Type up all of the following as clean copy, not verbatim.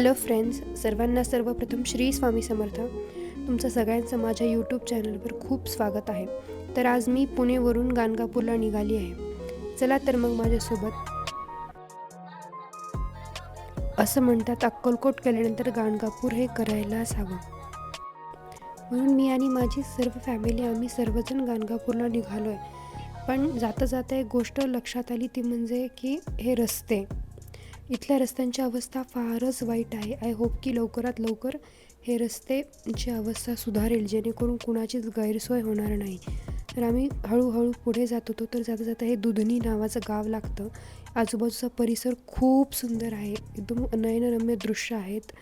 Hello friends, सर्वांना सर्वप्रथम श्री स्वामी समर्थ. तुमचं सगळ्यांचं माझ्या यूट्यूब चॅनलवर खूप स्वागत आहे. तर आज मी पुणेवरून गाणगापूरला निघाली आहे. चला तर मग माझ्यासोबत. असं म्हणतात अक्कलकोट केल्यानंतर गाणगापूर हे करायलाच हवं. म्हणून मी आणि माझी सर्व फॅमिली आम्ही सर्वजण गाणगापूरला निघालो आहे. पण जाता जाता एक गोष्ट लक्षात आली, ती म्हणजे की हे रस्ते, इथल्या रस्त्यांची अवस्था फारच वाईट आहे. आय होप की लवकरात लवकर हे रस्त्याची अवस्था सुधारेल, जेणेकरून कुणाचीच गैरसोय होणार नाही. तर आम्ही हळूहळू पुढे जात होतो. तर जाता जाता हे दुधनी नावाचं गाव लागतं. आजूबाजूचा परिसर खूप सुंदर आहे, एकदम नयनरम्य दृश्य आहेत.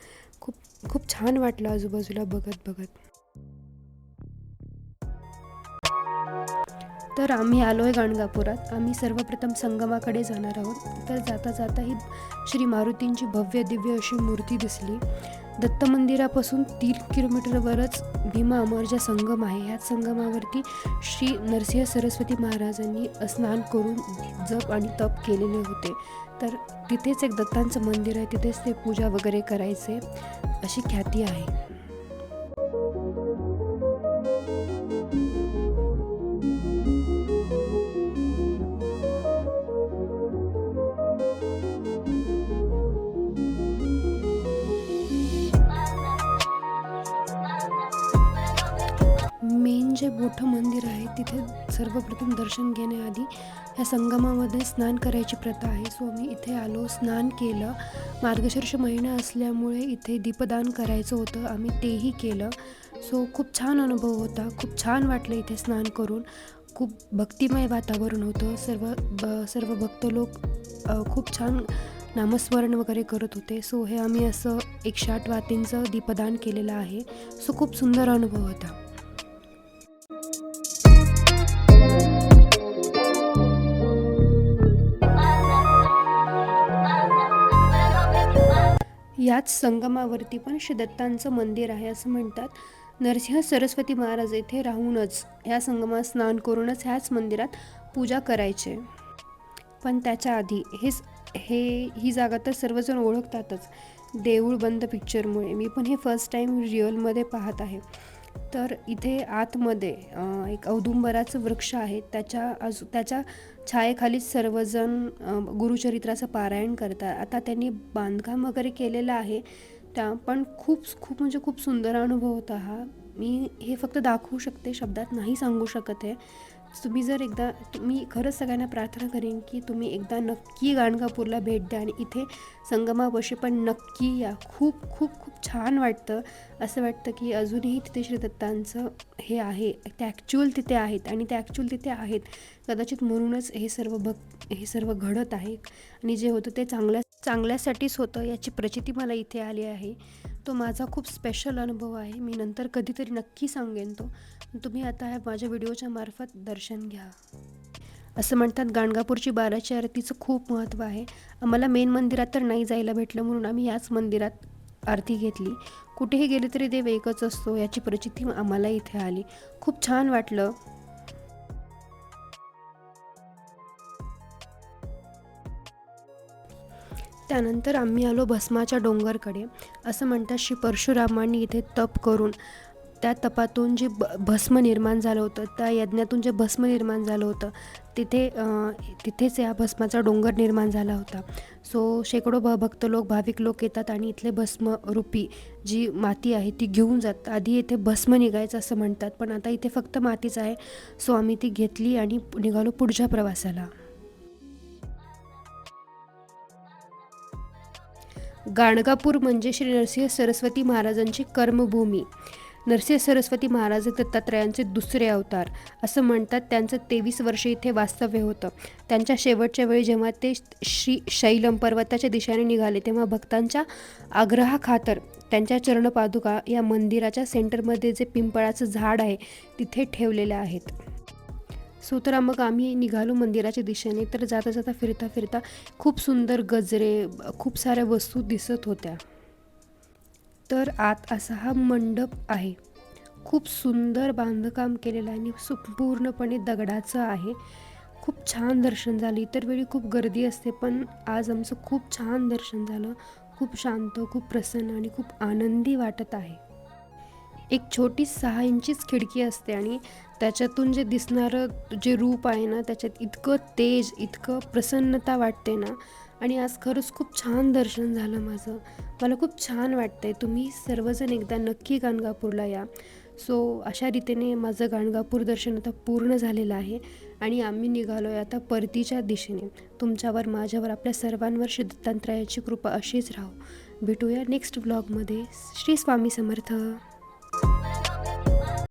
खूप खूप छान वाटलं आजूबाजूला बघत बघत. तर आम्ही आलो आहे गाणगापुरात. आम्ही सर्वप्रथम संगमाकडे जाणार आहोत. तर जाता जाता ही श्री मारुतींची भव्य दिव्य अशी मूर्ती दिसली. दत्त मंदिरापासून 3 किलोमीटरवरच भीमा अमरजा संगम आहे. ह्याच संगमावरती श्री नरसिंह सरस्वती महाराजांनी स्नान करून जप आणि तप केलेले होते. तर तिथेच एक दत्तांचं मंदिर आहे, तिथेच ते पूजा वगैरे करायचे अशी ख्याती आहे. मेन जे मोठं मंदिर आहे तिथे सर्वप्रथम दर्शन घेण्याआधी ह्या संगमामध्ये स्नान करायची प्रथा आहे. सो मी इथे आलो, स्नान केलं. मार्गशीर्ष महिना असल्यामुळे इथे दीपदान करायचं होतं, आम्ही तेही केलं. सो खूप छान अनुभव होता, खूप छान वाटलं इथे स्नान करून. खूप भक्तिमय वातावरण होतं. सर्व भक्त लोक खूप छान नामस्मरण वगैरे करत होते. सो हे आम्ही असं 108 वातींचं दीपदान केलेलं आहे. सो खूप सुंदर अनुभव होता. याच संगमावरती पण श्री दत्तांचं मंदिर आहे. असं म्हणतात नरसिंह सरस्वती महाराज येथे राहूनच ह्या संगमात स्नान करूनच ह्याच मंदिरात पूजा करायचे. पण त्याच्या आधी ही जागा तर सर्वजण ओळखतातच देऊळ बंद पिक्चरमुळे. मी पण हे फर्स्ट टाईम रिअलमध्ये पाहत आहे. तर इथे आतमध्ये एक औदुंबराचं वृक्ष आहे, त्याच्या छायेखालीच सर्वजण गुरुचरित्राचं पारायण करतात. आता त्यांनी बांधकाम वगैरे केलेलं आहे पण खूप खूप म्हणजे खूप सुंदर अनुभव होता हा. मी हे फक्त दाखवू शकते, शब्दात नाही सांगू शकत आहे. मी खरंच सगळ्यांना प्रार्थना करेन की तुम्ही एकदा नक्की गाणगापूरला भेट द्या आणि इथे संगमापाशी पण नक्की या. खूप खूप खूप छान वाटतं. असं वाटतं की अजूनही तिथे श्री दत्तांचं हे आहे, ते ॲक्च्युअल तिथे आहेत आणि ते ॲक्च्युअल तिथे आहेत. कदाचित म्हणूनच हे सर्व घडत आहे आणि जे होतं ते चांगल्यासाठीच होतं, याची प्रचिती मला इथे आली आहे. तो माझा खूप स्पेशल अनुभव आहे. मी नंतर कधीतरी नक्की सांगेन तो. तुम्ही आता माझ्या व्हिडिओच्या मार्फत दर्शन घ्या. असं म्हणतात गाणगापूरची 12ची आरतीचं खूप महत्त्व आहे. आम्हाला मेन मंदिरात तर नाही जायला भेटलं, म्हणून आम्ही याच मंदिरात आरती घेतली. कुठेही गेले तरी देव एकच असतो, याची प्रचिती आम्हाला इथे आली. खूप छान वाटलं. त्यानंतर आम्ही आलो भस्माच्या डोंगरकडे. असं म्हणतात श्री परशुरामांनी इथे तप करून त्या तपातून जे भस्म निर्माण झालं होतं, त्या यज्ञातून जे भस्म निर्माण झालं होतं तिथेच या भस्माचा डोंगर निर्माण झाला होता. सो शेकडो भक्त लोक, भाविक लोक येतात आणि इथले भस्मरूपी जी माती आहे ती घेऊन जातात. आधी इथे भस्म निघायचं असं म्हणतात, पण आता इथे फक्त मातीच आहे. सो आम्ही ती घेतली आणि निघालो पुढच्या प्रवासाला. गाणगापूर म्हणजे श्री नरसिंह सरस्वती महाराजांची कर्मभूमी. नरसिंह सरस्वती महाराज दत्तात्रयांचे दुसरे अवतार. असं म्हणतात त्यांचं 23 वर्ष इथे वास्तव्य होतं. त्यांच्या शेवटच्या वेळी जेव्हा ते श्री शैलम पर्वताच्या दिशेने निघाले, तेव्हा भक्तांच्या आग्रहाखातर त्यांच्या चरणपादुका या मंदिराच्या सेंटरमध्ये जे पिंपळाचं झाड आहे तिथे ठेवलेल्या आहेत. सो तर मग आम्ही निघालो मंदिराच्या दिशेने. तर जाता जाता फिरता खूप सुंदर गजरे, खूप साऱ्या वस्तू दिसत होत्या. तर आत असा हा मंडप आहे. खूप सुंदर बांधकाम केलेलं आहे आणि पूर्णपणे दगडाचं आहे. खूप छान दर्शन झालं. इतर वेळी खूप गर्दी असते, पण आज आमचं खूप छान दर्शन झालं. खूप शांत, खूप प्रसन्न आणि खूप आनंदी वाटत आहे. एक छोटी 6 इंचीच खिडकी असते आणि त्याच्यातून जे दिसणारं जे रूप आहे ना, त्याच्यात इतकं तेज, इतकं प्रसन्नता वाटते ना. आणि आज खरंच खूप छान दर्शन झालं माझं. मला खूप छान वाटतंय. तुम्ही सर्वजण एकदा नक्की गाणगापूरला या. सो अशा रीतीने माझं गाणगापूर दर्शन आता पूर्ण झालेलं आहे आणि आम्ही निघालो आहे आता परतीच्या दिशेने. तुमच्यावर, माझ्यावर, आपल्या सर्वांवर श्री दत्तात्रयाची कृपा अशीच राहो. भेटूया नेक्स्ट व्लॉगमध्ये. श्री स्वामी समर्थ.